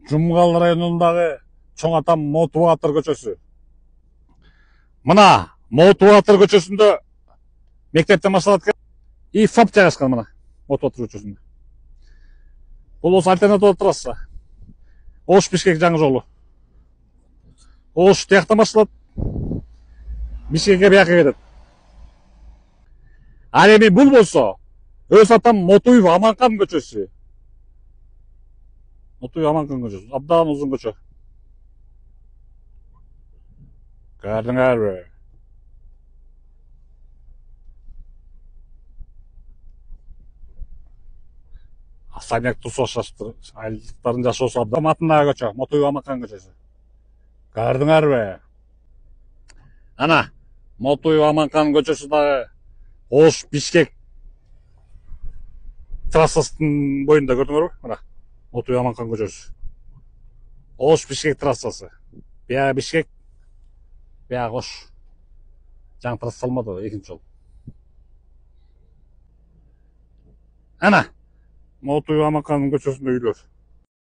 Жумгал районундагы чоң атам Мотубатыр көчөсү. Мына Мотубатыр көчөсүндө мектептен башталат экен. И ФАП жайгашкан мына Мотубатыр көчөсүндө. Бул осы альтернатива траасса. Ош Бишкек жаңы жолу. Ош тияктан башталат. Бишкекке бияка кетет. Ал эми бул болсо өз атам Мотуев Аманкан көчөсү. Мотуев Аманкан көчөсү. Абдан узун көчө. Көрдүңөрбү? Саняк тусуштыр. Айылдыктардын жашоосу абдан атындагы көчө. Мотуев Аманкан көчөсү. Көрдүңөрбү? Ана Мотуев Аманкан көчөсү дагы Ош Бишкек трассасынын боюнда көрдүңөрбү? Мына Мотуев Аманкан көчөсү. Ош Бишкек трассасы. Бияга Бишкек, бияга Ош. Жаңы трасса салмады экинчи жол. Ана Мотуев Аманкандын көчөсүндө үйлөр.